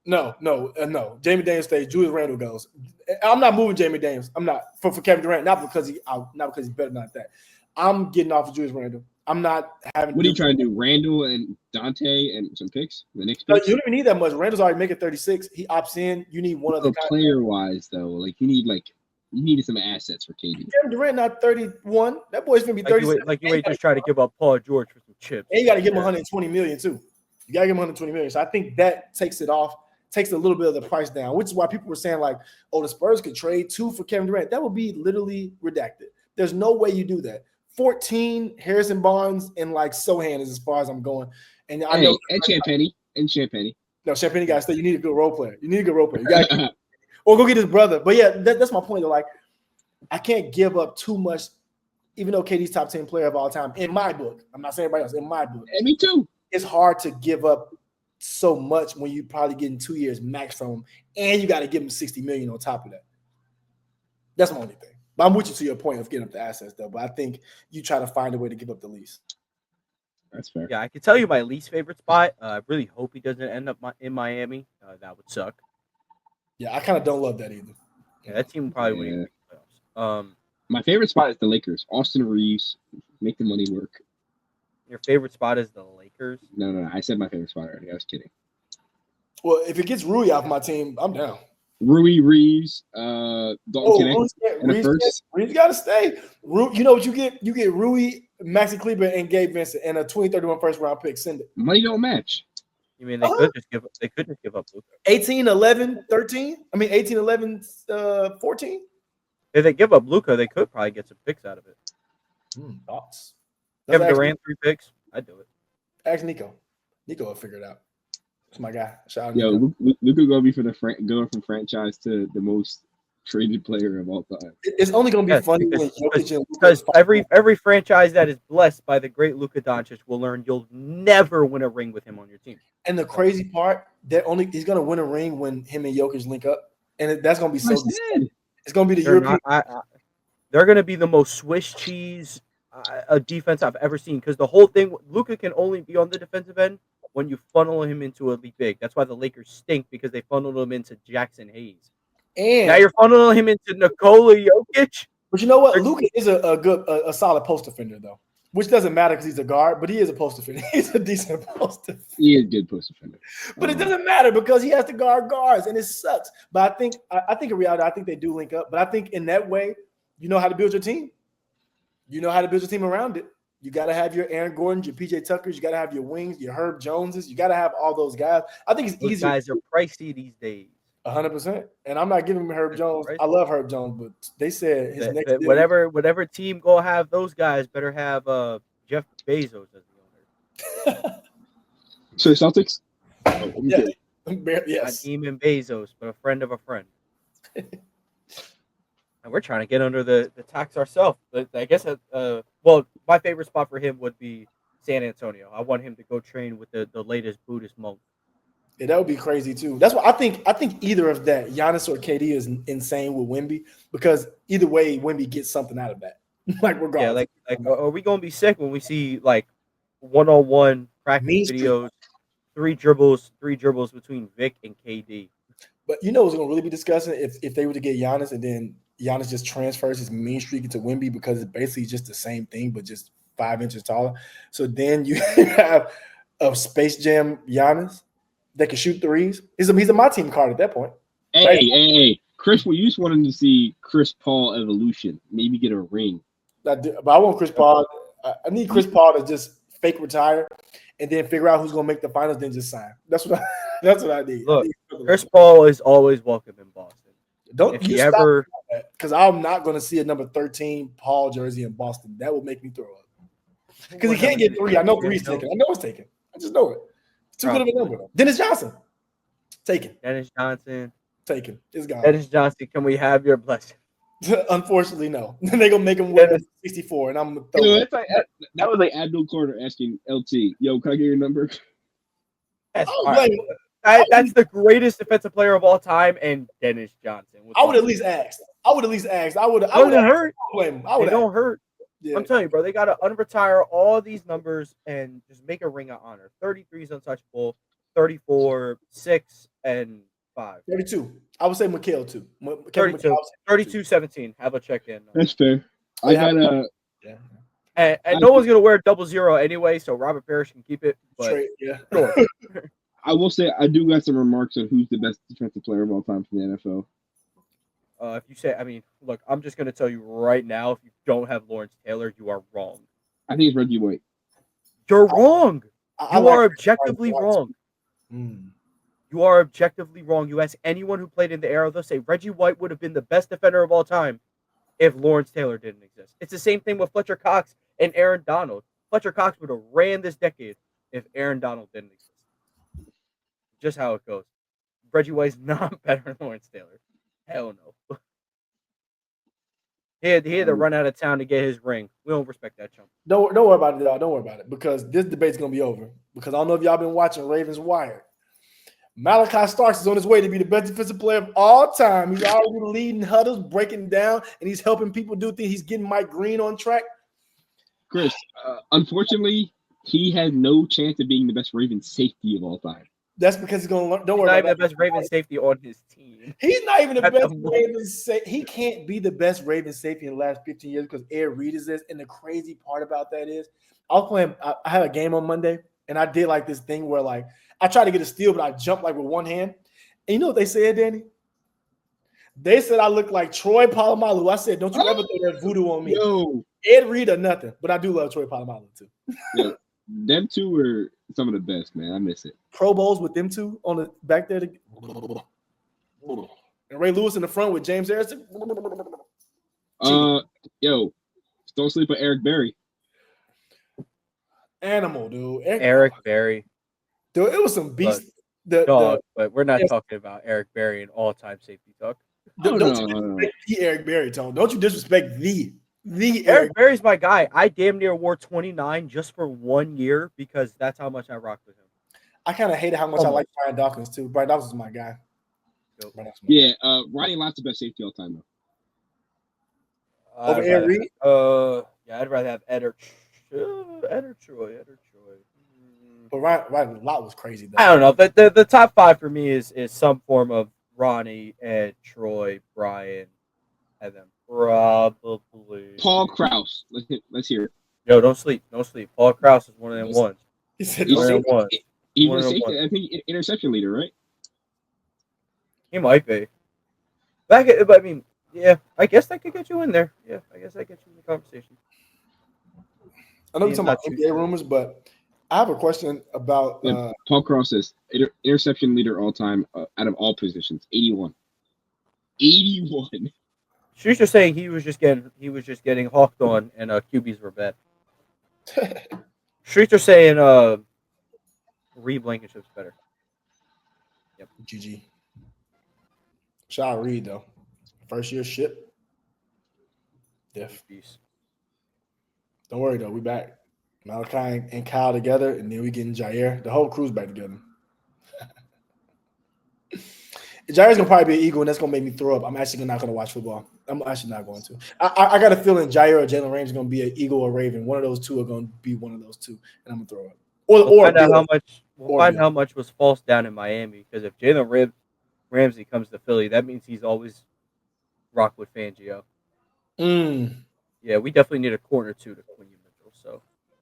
No. Jamie Daniels stays. Julius Randle goes. I'm not moving Jamie Daniels. I'm not for Kevin Durant. Not because he's better than that. I'm getting off of Julius Randle. I'm not having. What are you trying to do? Randle and Dante and some picks. The next No, picks? you don't even need that much. Randle's already making 36. He opts in. You need one other. Player wise though, like you needed some assets for KD. Kevin Durant not 31. That boy's gonna be 36. You ain't just trying to give up Paul George for some chips. And you got to give him 120 million too. You got to give him 120 million. So I think that takes it off, takes a little bit of the price down, which is why people were saying like, oh, the Spurs could trade 2 for Kevin Durant. That would be literally redacted. There's no way you do that. 14 Harrison Barnes and like Sohan is as far as I'm going. And I know Champagne. No, Champagne got to stay. You need a good role player. You got or go get his brother. But yeah, that's my point. Like, I can't give up too much, even though KD's top 10 player of all time in my book. I'm not saying everybody else. In my book, and me too. It's hard to give up so much when you probably getting 2 years max from him, and you got to give him 60 million on top of that. That's my only thing. But I'm with you to your point of getting up the assets, though. But I think you try to find a way to give up the lease. That's fair. Yeah, I can tell you my least favorite spot. I really hope he doesn't end up in Miami. That would suck. Yeah, I kind of don't love that either. Yeah, that team probably wouldn't make the playoffs. My favorite spot is the Lakers. Austin Reeves, make the money work. Your favorite spot is the Lakers? No. I said my favorite spot already. I was kidding. Well, if it gets Rui off my team, I'm down. Rui, Reeves, Dalton Knecht. Reeves got to stay. You know what you get? You get Rui, Maxi Kleber, and Gabe Vincent, and a 2031 first round pick. Send it. Money don't match. You mean they could just give up Luka? 18, 11, 13? I mean 18, 11, 14? If they give up Luka, they could probably get some picks out of it. Thoughts? Kevin Durant 3 picks. I'd do it. Ask Nico. Nico will figure it out. That's my guy. Shout out Yo, Luka gonna be going from franchise to the most traded player of all time. It's only going to be Yes, funny when Jokic and Luka because fight. every franchise that is blessed by the great Luka Doncic will learn you'll never win a ring with him on your team. And the crazy part, he's going to win a ring when him and Jokic link up, and that's going to be so. It's going to be the European. They're going to be the most Swiss cheese defense I've ever seen, because the whole thing, Luka can only be on the defensive end when you funnel him into a league big. That's why the Lakers stink, because they funneled him into Jackson Hayes. And now you're funneling him into Nikola Jokic. But you know what? Luka is a solid post defender, though, which doesn't matter because he's a guard, but he is a post defender. He's a decent post defender. He is a good post defender. But it doesn't matter because he has to guard guards, and it sucks. But I think in reality, I think they do link up. But I think in that way, you know how to build your team. You know how to build your team around it. You got to have your Aaron Gordons, your PJ Tuckers. You got to have your wings, your Herb Joneses. You got to have all those guys. I think it's easier. Guys are pricey these days. 100%. And I'm not giving him Herb Jones. I love Herb Jones, but they said his next deal, whatever team go have those guys better have Jeff Bezos as the owner. So Celtics? Yes. Not team and Bezos, but a friend of a friend. And we're trying to get under the tax ourselves. I guess well, my favorite spot for him would be San Antonio. I want him to go train with the latest Buddhist monk. Yeah, that would be crazy too. That's why I think either of that, Giannis or KD, is insane with Wemby, because either way, Wemby gets something out of that. Like regardless. Yeah, like are we gonna be sick when we see like 1-on-1 practice videos, three dribbles between Vic and KD? But you know what's gonna really be disgusting if they were to get Giannis and then Giannis just transfers his mean streak into Wemby, because it's basically just the same thing but just 5 inches taller. So then you have a Space Jam Giannis that can shoot threes. He's a my team card at that point. Hey, Chris, we just wanted to see Chris Paul evolution. Maybe get a ring. But I want Chris Paul. I need Chris Paul to just fake retire and then figure out who's going to make the finals, then just sign. That's what I need. Look, Chris Paul is always welcome in Boston. Don't you stop that, because I'm not going to see a number 13 Paul jersey in Boston. That will make me throw up. Because he can't get 3. I know 3's taken. I know it's taken. I just know it. Too good of a number. Dennis Johnson, taken. Dennis Johnson, taken. It's gone. Dennis Johnson, can we have your blessing? Unfortunately, no. They're gonna make him wear 64, and I'm gonna throw it. That was like Abdul Carter asking LT, "Yo, can I get your number?" That's the greatest defensive player of all time, and Dennis Johnson. I would at least ask. I would hurt. They don't hurt. Yeah. I'm telling you, bro, they got to unretire all these numbers and just make a ring of honor. 33 is untouchable, 34, 6, and 5. 32. I would say Mikhail, too. 32, 17. Have a check-in. That's fair. I got And no one's going to wear 00 anyway, so Robert Parrish can keep it. But straight, yeah. Sure. I will say I do got some remarks on who's the best defensive player of all time from the NFL. If you say, look, I'm just going to tell you right now, if you don't have Lawrence Taylor, you are wrong. I think it's Reggie White. You're wrong. You are objectively wrong. You are objectively wrong. You ask anyone who played in the era, they'll say Reggie White would have been the best defender of all time if Lawrence Taylor didn't exist. It's the same thing with Fletcher Cox and Aaron Donald. Fletcher Cox would have ran this decade if Aaron Donald didn't exist. Just how it goes. Reggie White's not better than Lawrence Taylor. Hell no. He had to run out of town to get his ring. We don't respect that chump. Don't worry about it, y'all. Don't worry about it, because this debate's going to be over. Because I don't know if y'all been watching Ravens Wire. Malachi Starks is on his way to be the best defensive player of all time. He's already leading huddles, breaking down, and he's helping people do things. He's getting Mike Green on track. Chris, unfortunately, he has no chance of being the best Ravens safety of all time. That's because he's going to learn. Don't worry about it. He's not even the best Ravens safety on his team. He's not even the best Ravens safety. He can't be the best Ravens safety in the last 15 years because Ed Reed is this. And the crazy part about that is I had a game on Monday, and I did like this thing where like I tried to get a steal, but I jumped like with one hand. And you know what they said, Danny? They said I look like Troy Polamalu. I said, don't you ever throw that voodoo on me. Yo. Ed Reed or nothing, but I do love Troy Polamalu too. Yo, them two were some of the best, man. I miss it. Pro Bowls with them two on the back there. And Ray Lewis in the front with James Harrison. Yo, don't sleep with Eric Berry. Animal, dude. Eric Berry. Dude, it was some beast. But we're not talking about Eric Berry in all-time safety talk. Don't you disrespect the Eric Berry, Tone. Don't you disrespect the Eric Berry's my guy. I damn near wore 29 just for 1 year because that's how much I rocked with him. I kind of hated how much I like Brian Dawkins too. Brian Dawkins is my guy. Yeah, Ronnie Lott's the best safety all time though. Over Ed Reed? Yeah, I'd rather have Ed or Troy. But Ryan Lott was crazy though. I don't know. The top 5 for me is some form of Ronnie, Ed, Troy, Brian, and then probably Paul Krause. Let's hear it. Yo, don't sleep. Paul Krause is one of them ones. He said He was safety, I think, interception leader, right? He might be. But I mean, yeah, I guess that could get you in there. Yeah, I guess that gets you in the conversation. I know we're talking about NBA rumors, but I have a question about Paul Krause is interception leader all time out of all positions, 81. 81. She's just saying he was just getting hawked on, and QBs were bad. Streets are saying Reed Blankenship's better. Yep. GG. Shout out Reed though. First year ship. Def. Don't worry though, we back. Malachi and Kyle together, and then we getting Jair. The whole crew's back together. Jair's gonna probably be an Eagle, and that's gonna make me throw up. I'm actually not gonna watch football. I'm actually not going to. I got a feeling Jair or Jalen Ramsey are gonna be an Eagle or Raven. One of those two are gonna be one of those two, and I'm gonna throw up. We'll find out how much was false down in Miami, because if Jalen Ramsey comes to Philly, that means he's always rock with Fangio. Yeah, we definitely need a corner too to Quinn Mitchell. So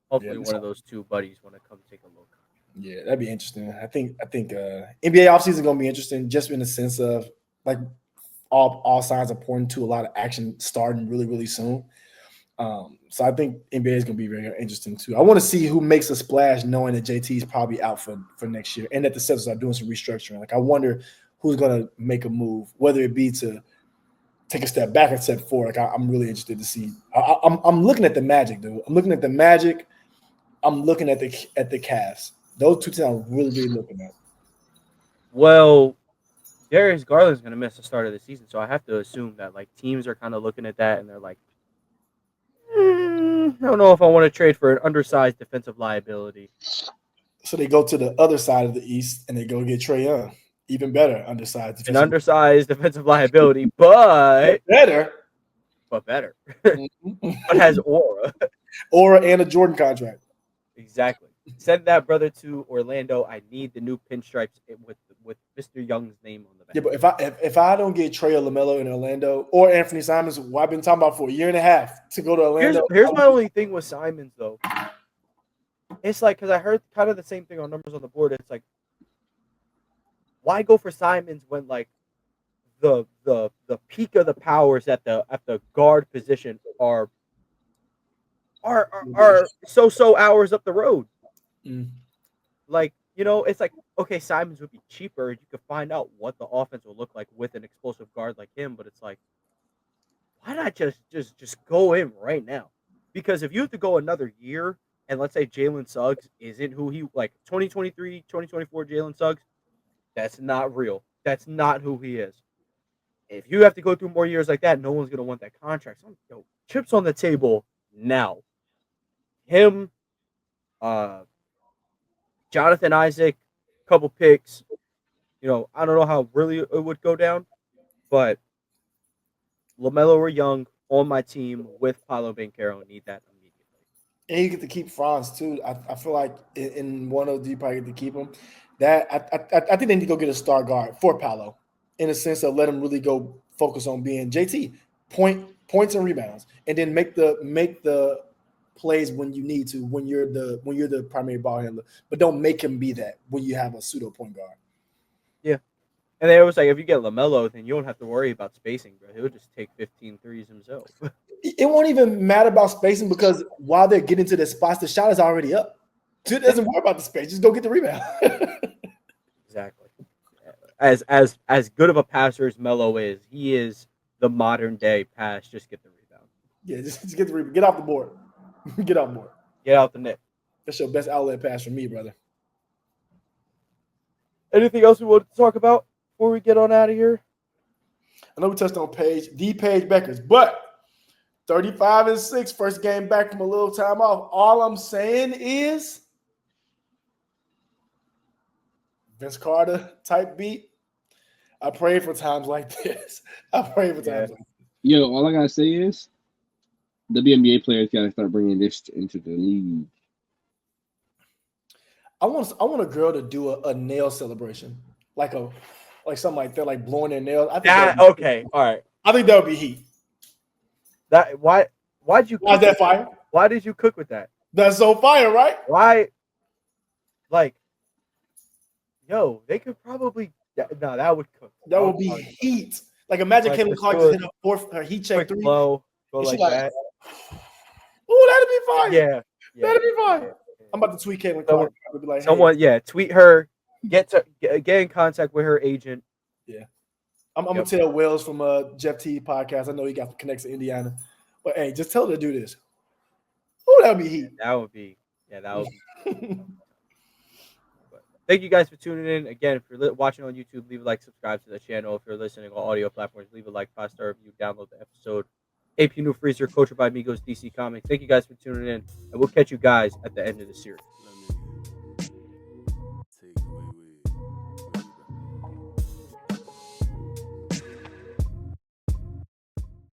hopefully one of those two buddies want to come take a look. Yeah, that'd be interesting. I think NBA offseason is gonna be interesting, just in the sense of like all signs are pointing to a lot of action starting really, really soon. So I think NBA is gonna be very interesting too. I want to see who makes a splash, knowing that JT is probably out for next year, and that the Celtics are doing some restructuring. Like I wonder who's gonna make a move, whether it be to take a step back and step forward. Like I'm really interested to see. I'm looking at the Magic, dude. I'm looking at the Magic. I'm looking at the Cavs. Those two teams I'm really, really looking at. Well, Darius Garland's going to miss the start of the season, so I have to assume that like teams are kind of looking at that and they're like, I don't know if I want to trade for an undersized defensive liability. So they go to the other side of the East and they go get Trae Young. Even better, undersized defensive liability, but better. But has aura and a Jordan contract. Exactly. Send that brother to Orlando. I need the new pinstripes with Mr. Young's name on the back. Yeah, but if I don't get Trae or LaMelo in Orlando or Anthony Simons, who I've been talking about for a year and a half to go to Orlando. Here's my only thing with Simons though. It's like, because I heard kind of the same thing on Numbers on the Board. It's like, why go for Simons when like the peak of the powers at the guard position are so hours up the road? Like, you know, it's like, okay, Simons would be cheaper. You could find out what the offense will look like with an explosive guard like him, but it's like, why not just go in right now? Because if you have to go another year, and let's say Jalen Suggs isn't who he, like 2023, 2024 Jalen Suggs, that's not real. That's not who he is. If you have to go through more years like that, no one's going to want that contract. So, yo, chips on the table now. Him, Jonathan Isaac, couple picks. You know, I don't know how really it would go down, but LaMelo or Young on my team with Paolo Banchero need that immediately. And you get to keep Franz too. I feel like in one of you probably get to keep him. That I think they need to go get a star guard for Paolo, in a sense of let him really go focus on being JT, points and rebounds, and then make the plays when you need to, when you're the primary ball handler, but don't make him be that when you have a pseudo point guard. Yeah. And they always like, if you get LaMelo, then you don't have to worry about spacing, bro. He'll just take 15 threes himself. It won't even matter about spacing, because while they're getting to the spots, the shot is already up. So it doesn't worry about the space. Just go get the rebound. Exactly. As good of a passer as Melo is, he is the modern day pass. Just get the rebound. Yeah, just get the rebound. Get off the board. Get off the board. Get out the net. That's your best outlet pass from me, brother. Anything else we want to talk about before we get on out of here? I know we touched on Paige Beckers, but 35-6, first game back from a little time off. All I'm saying is Vince Carter type beat. I pray for times like this. I pray for times like this. Yo, all I gotta say is WNBA players gotta start bringing this into the league. I want a girl to do a nail celebration, like something like that, like blowing their nails. I think okay, all right. I think that would be heat. Why'd you? Why's that fire? Why did you cook with that? That's so fire, right? Why? Like, yo, they could probably. No, that would cook. That would be heat. Like imagine Like, Caitlin Clark hit her heat check quick 3. Blow, go like that. Oh, that'd be fire. Yeah, that'd be fire. Yeah. I'm about to tweet Caitlin Clark. Be like, someone, tweet her. Get in contact with her agent. Yeah, I'm gonna tell Wells from Jeff T podcast. I know he got connects to Indiana, but hey, just tell her to do this. Oh, that would be heat. That would be. But thank you guys for tuning in. Again, if you're watching on YouTube, leave a like, subscribe to the channel. If you're listening on audio platforms, leave a like, 5-star review, download the episode. AP New Freezer, coached by Migos DC Comics. Thank you guys for tuning in, and we'll catch you guys at the end of the series.